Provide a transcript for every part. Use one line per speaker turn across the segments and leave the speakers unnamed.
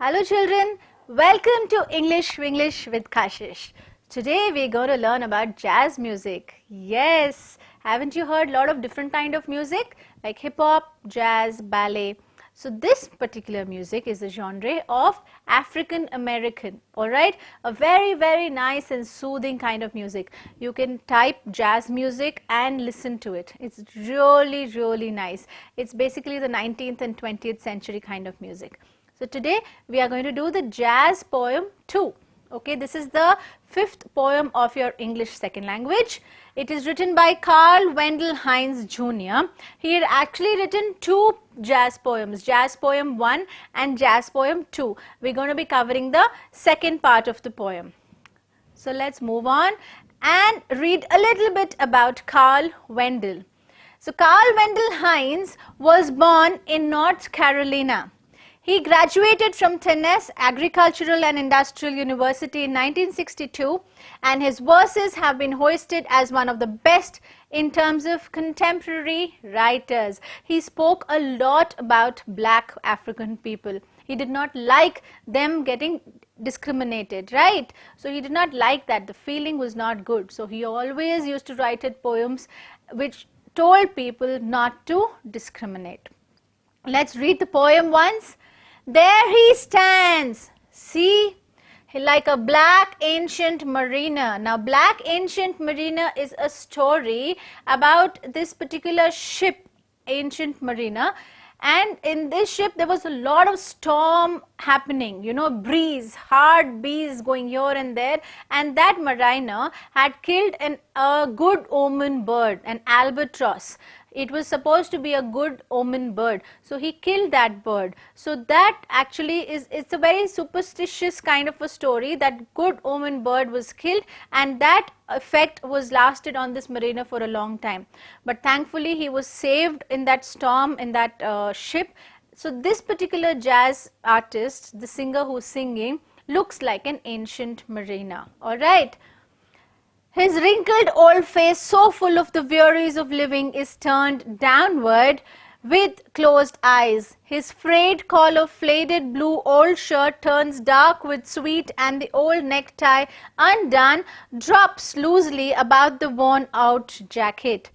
Hello children, welcome to English with Kashish. Today we're going to learn about jazz music. Yes, haven't you heard a lot of different kind of music like hip hop, jazz, ballet. So this particular music is a genre of African American, alright, a very nice and soothing kind of music. You can type jazz music and listen to it. It's really nice. It's basically the 19th and 20th century kind of music. So today we are going to do the jazz poem 2. Okay, this is the 5th poem of your English second language. It is written by Carl Wendell Hines Jr. He had actually written 2 jazz poems, jazz poem 1 and jazz poem 2. We're going to be covering the second part of the poem. So let's move on and read a little bit about Carl Wendell. So Carl Wendell Hines was born in North Carolina. He graduated from Tennessee Agricultural and Industrial University in 1962, and his verses have been hoisted as one of the best in terms of contemporary writers. He spoke a lot about black African people. He did not like them getting discriminated, right? So he did not like that. The feeling was not good. So he always used to write poems which told people not to discriminate. Let's read the poem once. There he stands, see, like a black ancient mariner. Now, black ancient mariner is a story about this particular ship, ancient mariner, and in this ship there was a lot of storm happening, you know, breeze, hard breeze going here and there, and that mariner had killed a good omen bird, an albatross. It was supposed to be a good omen bird, so he killed that bird. So that actually it's a very superstitious kind of a story, that good omen bird was killed, and that effect was lasted on this mariner for a long time. But thankfully he was saved in that storm, in that ship. So this particular jazz artist, the singer who's singing, looks like an ancient mariner, alright. His wrinkled old face, so full of the wearies of living, is turned downward with closed eyes. His frayed collar, faded blue old shirt turns dark with sweat, and the old necktie, undone, drops loosely about the worn out jacket,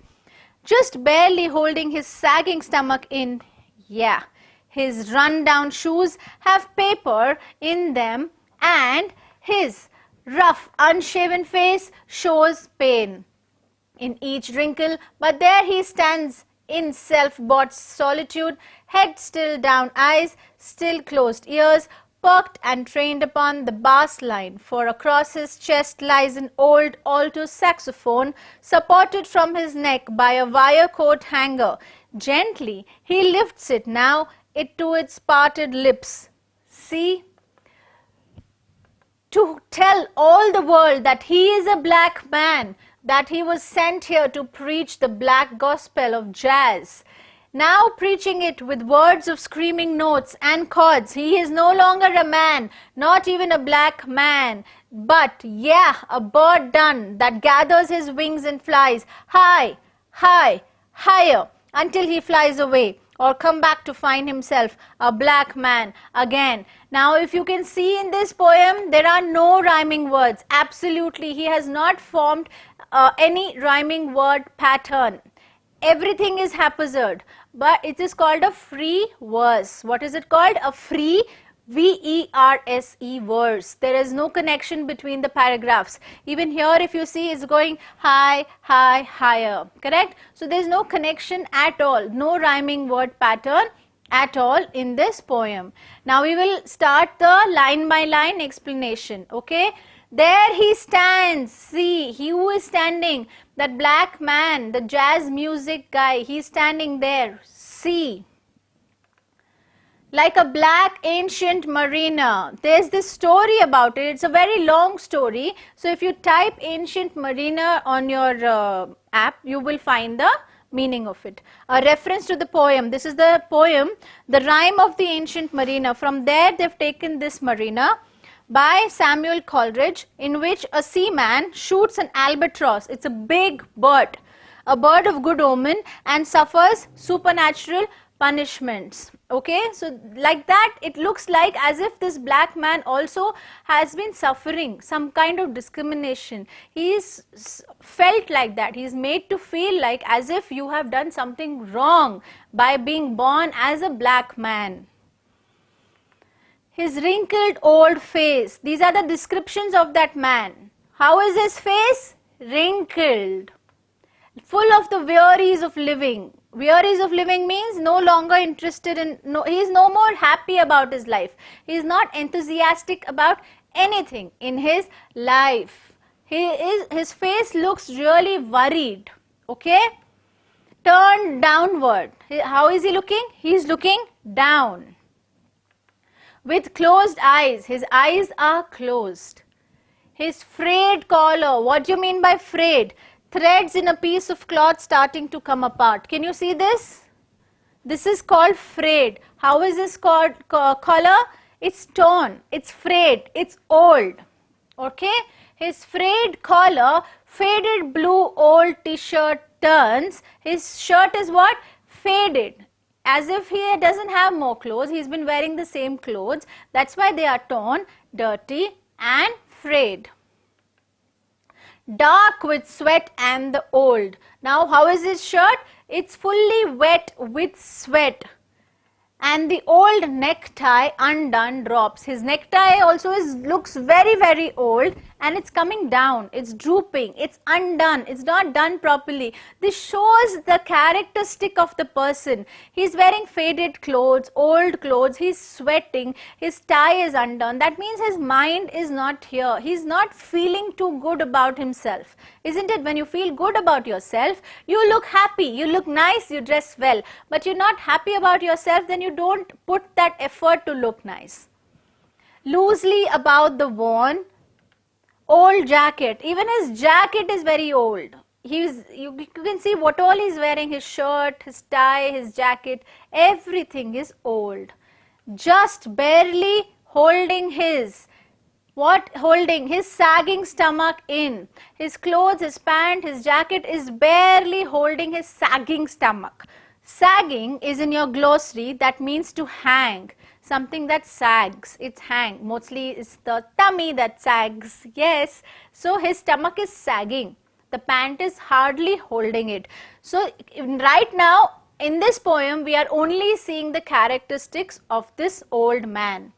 just barely holding his sagging stomach in. Yeah, his run-down shoes have paper in them, and his rough, unshaven face shows pain in each wrinkle, but there he stands in self-bought solitude, head still down, eyes still closed, ears perked and trained upon the bass line, for across his chest lies an old alto saxophone, supported from his neck by a wire coat hanger. Gently he lifts it now, it to its parted lips. See, to tell all the world that he is a black man, that he was sent here to preach the black gospel of jazz. Now preaching it with words of screaming notes and chords, he is no longer a man, not even a black man, but yeah, a bird done that gathers his wings and flies high, high, higher until he flies away, or come back to find himself a black man again. Now if you can see in this poem, there are no rhyming words. Absolutely, he has not formed any rhyming word pattern. Everything is haphazard, but it is called a free verse. What is it called? A free V-E-R-S-E verse. There is no connection between the paragraphs. Even here if you see, it's going high, high, higher, correct? So there is no connection at all, no rhyming word pattern at all in this poem. Now we will start the line by line explanation, okay? There he stands, see, he who is standing, that black man, the jazz music guy, he is standing there, see. Like a black ancient mariner. There's this story about it. It's a very long story. So if you type ancient mariner on your app, you will find the meaning of it. A reference to the poem. This is the poem, The Rime of the Ancient Mariner. From there they've taken this mariner by Samuel Coleridge, in which a seaman shoots an albatross. It's a big bird, a bird of good omen, and suffers supernatural punishments. Okay, so like that it looks like as if this black man also has been suffering some kind of discrimination. He is felt like that, he is made to feel like as if you have done something wrong by being born as a black man. His wrinkled old face, these are the descriptions of that man. How is his face? Wrinkled, full of the wearies of living. Wearies of living means no longer interested in, he is no more happy about his life. He is not enthusiastic about anything in his life. His face looks really worried. Okay? Turned downward. How is he looking? He is looking down. With closed eyes. His eyes are closed. His frayed collar. What do you mean by frayed? Threads in a piece of cloth starting to come apart. Can you see this? This is called frayed. How is this called collar? It's torn, it's frayed, it's old. Okay? His frayed collar, faded blue old t-shirt turns. His shirt is what? Faded. As if he doesn't have more clothes. He's been wearing the same clothes. That's why they are torn, dirty and frayed. Dark with sweat and the old. Now how is his shirt? It's fully wet with sweat. And the old necktie undone drops. His necktie also looks very old and it's coming down, it's drooping, it's undone, it's not done properly. This shows the characteristic of the person. He's wearing faded clothes, old clothes, he's sweating, his tie is undone. That means his mind is not here. He's not feeling too good about himself. Isn't it? When you feel good about yourself, you look happy, you look nice, you dress well. But you're not happy about yourself, then you don't put that effort to look nice. Loosely about the worn old jacket. Even his jacket is very old. You can see what all he's wearing, his shirt, his tie, his jacket, everything is old. Just barely holding his, what holding? His sagging stomach in. His clothes, his pant, his jacket is barely holding his sagging stomach. Sagging is in your glossary, that means to hang. Something that sags, it's hang. Mostly it's the tummy that sags. Yes. So his stomach is sagging. The pant is hardly holding it. So right now in this poem we are only seeing the characteristics of this old man.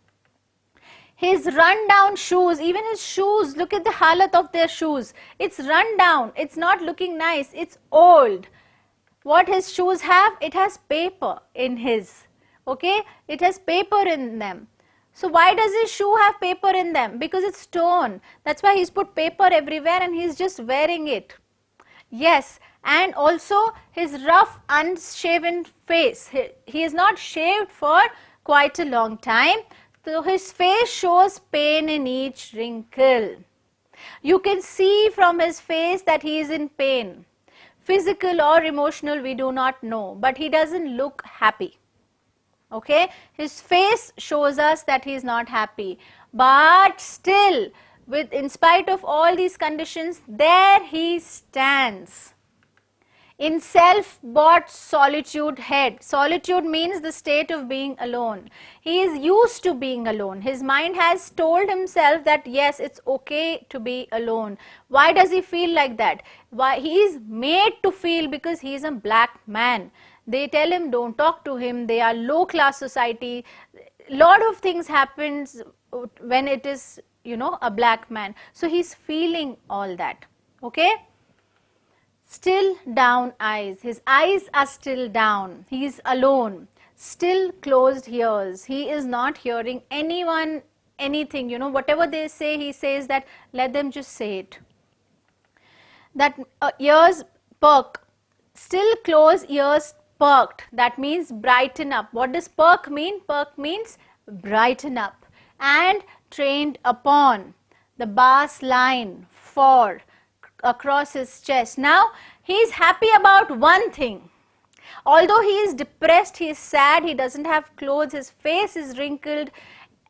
His run down shoes, even his shoes, look at the halat of their shoes. It's run down, it's not looking nice, it's old. What his shoes have? It has paper in his. Okay, it has paper in them. So why does his shoe have paper in them? Because it's torn. That's why he's put paper everywhere and he's just wearing it. Yes, and also his rough unshaven face. He is not shaved for quite a long time. So his face shows pain in each wrinkle. You can see from his face that he is in pain. Physical or emotional, we do not know, but he doesn't look happy. Okay, his face shows us that he is not happy, but still, in spite of all these conditions, there he stands. In self-bought solitude head. Solitude means the state of being alone. He is used to being alone. His mind has told himself that yes, it's okay to be alone. Why does he feel like that? Why? He is made to feel because he is a black man. They tell him don't talk to him, they are low class society. Lot of things happens when it is, a black man. So he's feeling all that. Okay? Still down eyes. His eyes are still down. He is alone. Still closed ears. He is not hearing anyone, anything. Whatever they say, he says that let them just say it. That ears perk. Still closed ears perked. That means brighten up. What does perk mean? Perk means brighten up. And trained upon. The bass line for. Across his chest. Now he is happy about one thing. Although he is depressed, he is sad, he doesn't have clothes, his face is wrinkled,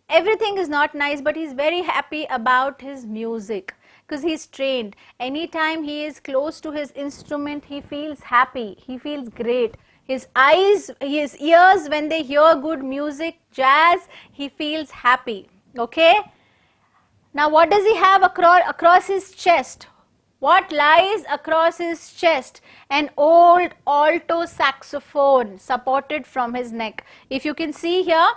everything is not nice, but he is very happy about his music because he is trained. Anytime he is close to his instrument, he feels happy, he feels great. His eyes, his ears, when they hear good music, jazz, he feels happy. Okay? Now what does he have across his chest? What lies across his chest? An old alto saxophone supported from his neck. If you can see here,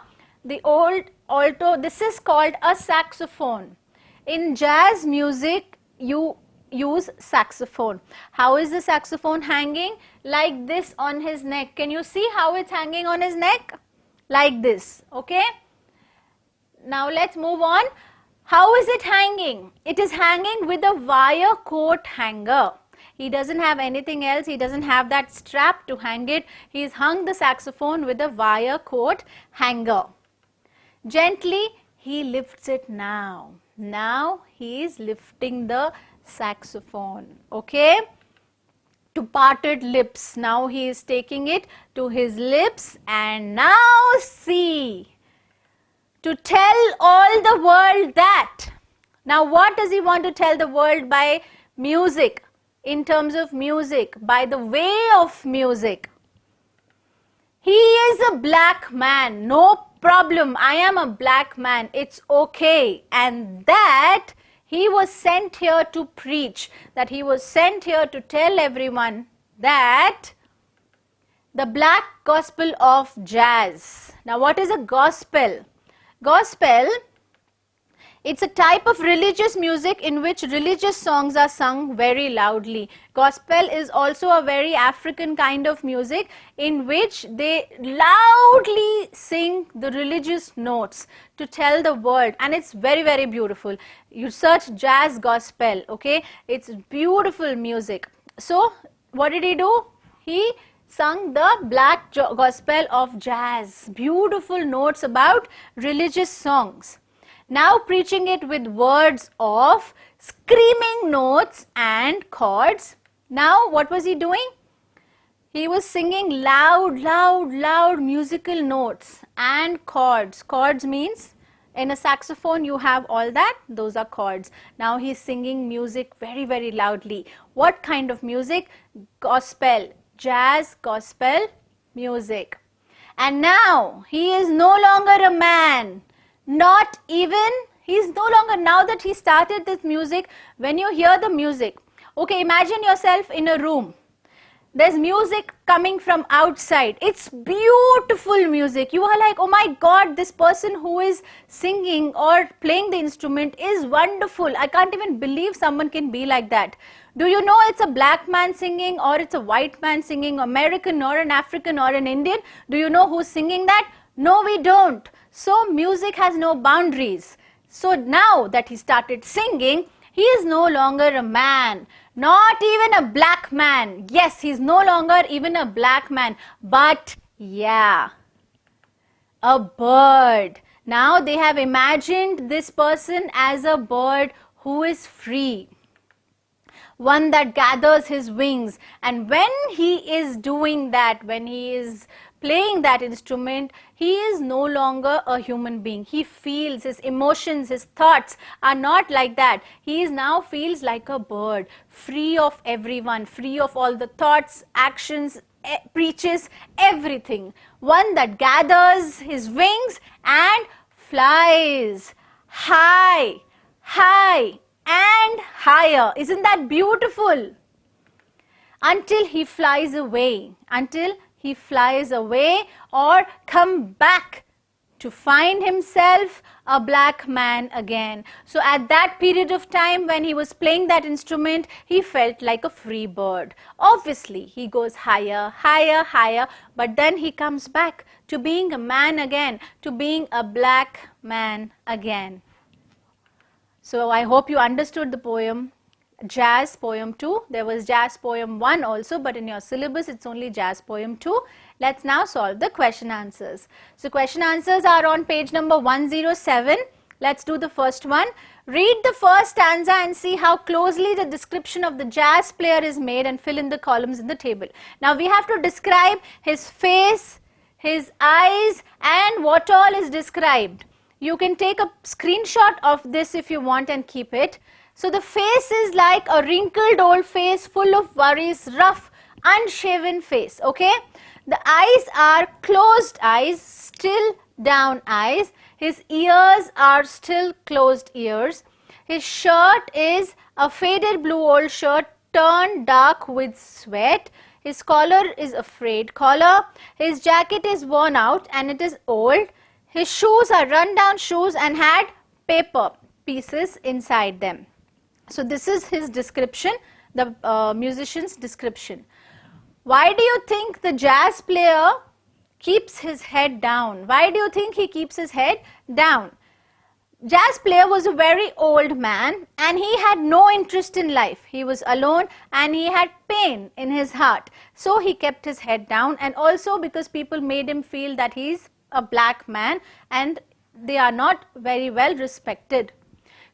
the old alto, this is called a saxophone. In jazz music, you use saxophone. How is the saxophone hanging? Like this on his neck. Can you see how it's hanging on his neck? Like this, okay? Now let's move on. How is it hanging? It is hanging with a wire coat hanger. He doesn't have anything else. He doesn't have that strap to hang it. He's hung the saxophone with a wire coat hanger. Gently, he lifts it now. Now, he is lifting the saxophone. Okay? To parted lips. Now, he is taking it to his lips. And now, see. To tell all the world that. Now what does he want to tell the world by music? In terms of music, by the way of music. He is a black man, no problem, I am a black man, it's okay. And that he was sent here to preach, that he was sent here to tell everyone that the black gospel of jazz. Now what is a gospel? Gospel, it's a type of religious music in which religious songs are sung very loudly. Gospel is also a very African kind of music in which they loudly sing the religious notes to tell the world, and it's very, very beautiful. You search jazz gospel, okay? It's beautiful music. So, what did he do? He sung the black gospel of jazz, beautiful notes about religious songs. Now preaching it with words of screaming notes and chords. Now what was he doing? He was singing loud, loud, loud musical notes and chords. Chords means in a saxophone you have all that, those are chords. Now he's singing music very, very loudly. What kind of music? Gospel. Jazz gospel music. And now he is no longer a man, not even, he is no longer, now that he started this music, when you hear the music, okay, imagine yourself in a room, there's music coming from outside, it's beautiful music, you are like, oh my God, this person who is singing or playing the instrument is wonderful, I can't even believe someone can be like that. Do you know it's a black man singing or it's a white man singing, American or an African or an Indian? Do you know who's singing that? No, we don't. So music has no boundaries. So now that he started singing, he is no longer a man, not even a black man. Yes, he's no longer even a black man, but yeah, a bird. Now they have imagined this person as a bird who is free, one that gathers his wings, and when he is doing that, when he is playing that instrument, he is no longer a human being. He feels, his emotions, his thoughts are not like that. He is now feels like a bird, free of everyone, free of all the thoughts, actions, preaches, everything. One that gathers his wings and flies high, high and higher. Isn't that beautiful? Until he flies away, until he flies away or come back to find himself a black man again. So at that period of time when he was playing that instrument, he felt like a free bird. Obviously, he goes higher, higher, higher, but then he comes back to being a man again, to being a black man again. So I hope you understood the poem, Jazz Poem 2. There was Jazz Poem 1 also, but in your syllabus it's only Jazz Poem 2. Let's now solve the question answers. So question answers are on page number 107. Let's do the first one. Read the first stanza and see how closely the description of the jazz player is made and fill in the columns in the table. Now we have to describe his face, his eyes and what all is described. You can take a screenshot of this if you want and keep it. So the face is like a wrinkled old face full of worries, rough, unshaven face, okay? The eyes are closed eyes, still down eyes. His ears are still closed ears. His shirt is a faded blue old shirt turned dark with sweat. His collar is a frayed collar. His jacket is worn out and it is old. His shoes are run down shoes and had paper pieces inside them. So this is his description, the musician's description. Why do you think the jazz player keeps his head down? Why do you think he keeps his head down? Jazz player was a very old man and he had no interest in life. He was alone and he had pain in his heart. So he kept his head down, and also because people made him feel that he's a black man and they are not very well respected.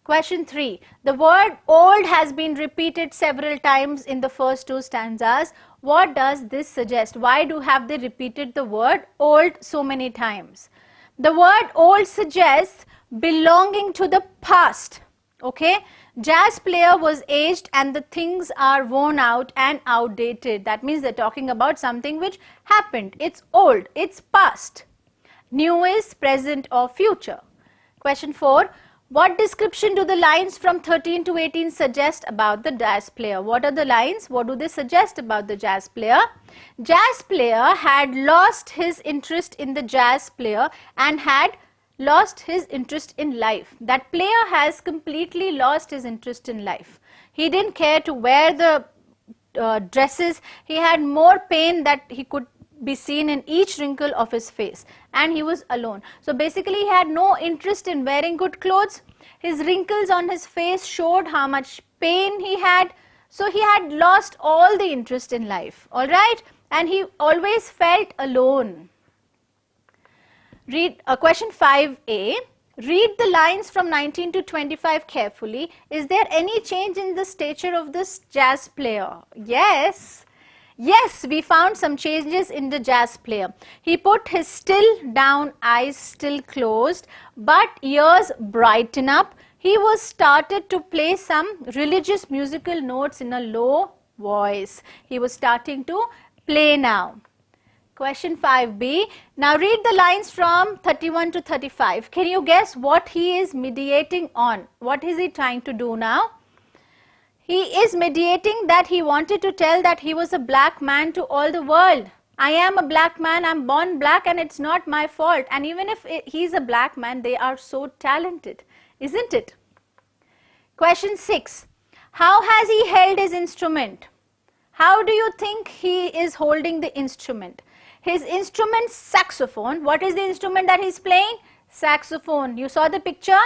Question 3. The word old has been repeated several times in the first two stanzas. What does this suggest? Why have they repeated the word old so many times? The word old suggests belonging to the past. Okay, jazz player was aged and the things are worn out and outdated. That means they're talking about something which happened. It's old, it's past. New is present or future. Question 4. What description do the lines from 13 to 18 suggest about the jazz player? What are the lines? What do they suggest about the jazz player? Jazz player had lost his interest in the jazz player and had lost his interest in life. That player has completely lost his interest in life. He didn't care to wear the dresses. He had more pain that he could be seen in each wrinkle of his face, and he was alone. So basically he had no interest in wearing good clothes. His wrinkles on his face showed how much pain he had. So he had lost all the interest in life, all right, and he always felt alone. Read question 5a. Read the lines from 19 to 25 carefully. Is there any change in the stature of this jazz player? Yes. Yes, we found some changes in the jazz player. He put his still down eyes still closed, but ears brighten up. He was started to play some religious musical notes in a low voice. He was starting to play now. Question 5b. Now read the lines from 31 to 35. Can you guess what he is mediating on? What is he trying to do now? He is mediating that he wanted to tell that he was a black man to all the world. I am a black man, I'm born black and it's not my fault. And even if he's a black man, they are so talented, isn't it? Question 6. How has he held his instrument? How do you think he is holding the instrument? His instrument, saxophone. What is the instrument that he's playing? Saxophone. You saw the picture?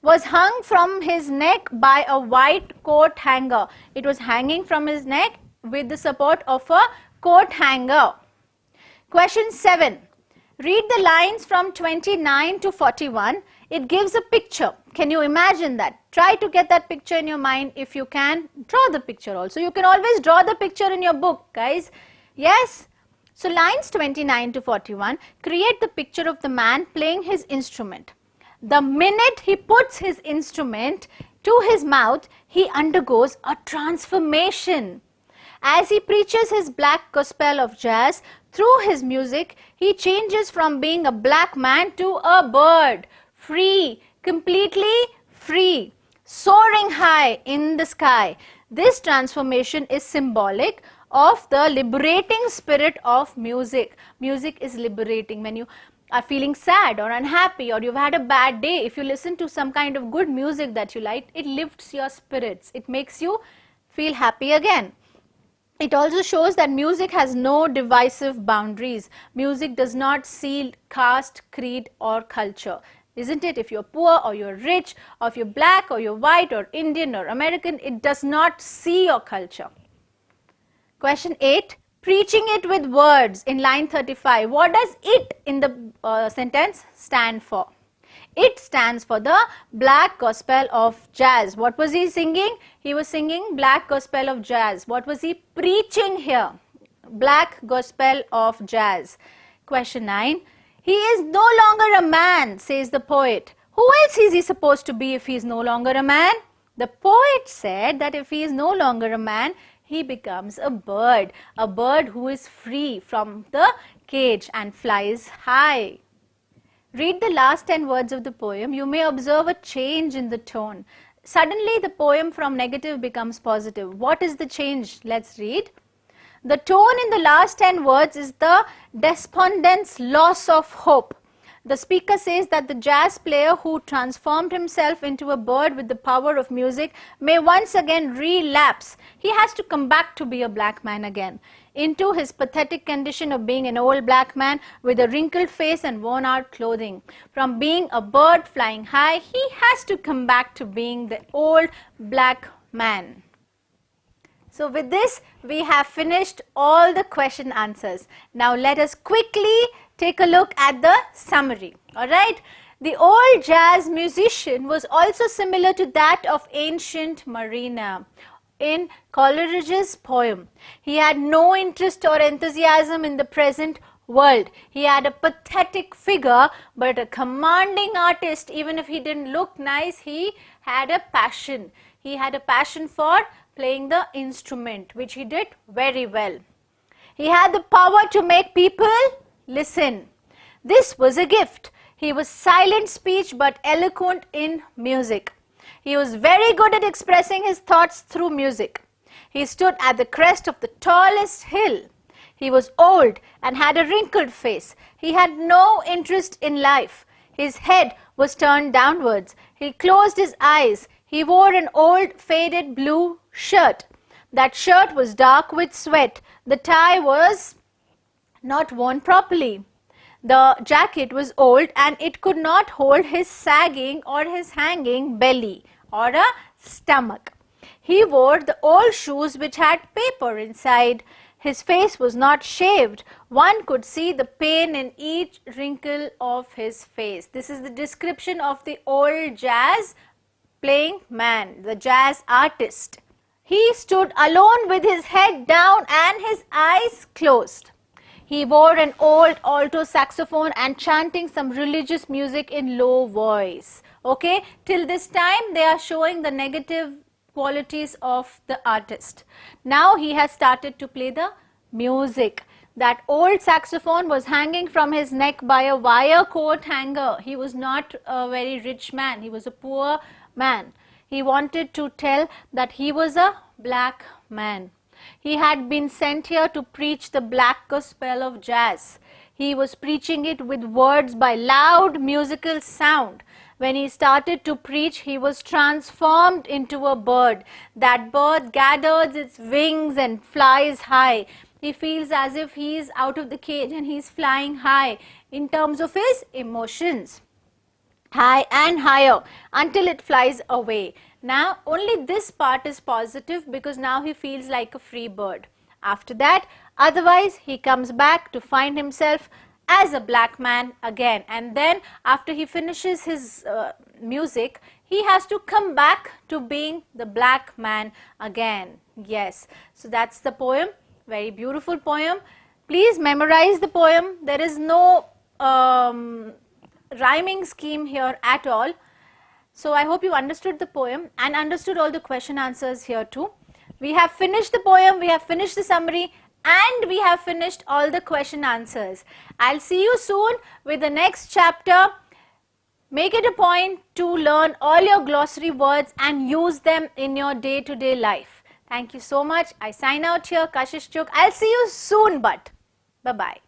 Was hung from his neck by a white coat hanger. It was hanging from his neck with the support of a coat hanger. Question 7. Read the lines from 29 to 41. It gives a picture. Can you imagine that? Try to get that picture in your mind. If you can, draw the picture also. You can always draw the picture in your book, guys. Yes? So lines 29 to 41 create the picture of the man playing his instrument. The minute he puts his instrument to his mouth, he undergoes a transformation. As he preaches his black gospel of jazz, through his music, he changes from being a black man to a bird, free, completely free, soaring high in the sky. This transformation is symbolic of the liberating spirit of music. Music is liberating. When you are feeling sad or unhappy or you've had a bad day, if you listen to some kind of good music that you like, it lifts your spirits. It makes you feel happy again. It also shows that music has no divisive boundaries. Music does not see caste, creed or culture. Isn't it? If you're poor or you're rich, or if you're black or you're white or Indian or American, it does not see your culture. Question 8. Preaching it with words in line 35. What does it in the sentence stand for? It stands for the black gospel of jazz. What was he singing? He was singing black gospel of jazz. What was he preaching here? Black gospel of jazz. Question 9. He is no longer a man, says the poet. Who else is he supposed to be if he is no longer a man? The poet said that if he is no longer a man, He becomes a bird who is free from the cage and flies high. Read the last 10 words of the poem. You may observe a change in the tone. Suddenly the poem from negative becomes positive. What is the change? Let's read. The tone in the last 10 words is the despondent's loss of hope. The speaker says that the jazz player who transformed himself into a bird with the power of music may once again relapse. He has to come back to be a black man again, into his pathetic condition of being an old black man with a wrinkled face and worn out clothing. From being a bird flying high, he has to come back to being the old black man. So with this, we have finished all the question answers. Now let us quickly take a look at the summary. Alright, the old jazz musician was also similar to that of ancient mariner in Coleridge's poem. He had no interest or enthusiasm in the present world. He had a pathetic figure but a commanding artist. Even if he didn't look nice, he had a passion. He had a passion for playing the instrument, which he did very well. He had the power to make people listen. This was a gift. He was silent speech but eloquent in music. He was very good at expressing his thoughts through music. He stood at the crest of the tallest hill. He was old and had a wrinkled face. He had no interest in life. His head was turned downwards. He closed his eyes. He wore an old faded blue shirt. That shirt was dark with sweat. The tie was not worn properly. The jacket was old and it could not hold his sagging or his hanging belly or a stomach. He wore the old shoes which had paper inside. His face was not shaved. One could see the pain in each wrinkle of his face. This is the description of the old jazz playing man, the jazz artist. He stood alone with his head down and his eyes closed. He wore an old alto saxophone and chanting some religious music in low voice. Okay, till this time they are showing the negative qualities of the artist. Now he has started to play the music. That old saxophone was hanging from his neck by a wire coat hanger. He was not a very rich man. He was a poor man. He wanted to tell that he was a black man. He had been sent here to preach the black gospel of jazz. He was preaching it with words by loud musical sound. When he started to preach, he was transformed into a bird. That bird gathers its wings and flies high. He feels as if he is out of the cage and he is flying high in terms of his emotions. High and higher until it flies away. Now only this part is positive because now he feels like a free bird. After that, otherwise he comes back to find himself as a black man again, and then after he finishes his music, he has to come back to being the black man again. Yes, so that's the poem. Very beautiful poem. Please memorize the poem. There is no rhyming scheme here at all. So I hope you understood the poem and understood all the question answers here too. We have finished the poem, we have finished the summary, and we have finished all the question answers. I'll see you soon with the next chapter. Make it a point to learn all your glossary words and use them in your day-to-day life. Thank you so much. I sign out here, Kashish Chuk. I'll see you soon, but bye-bye.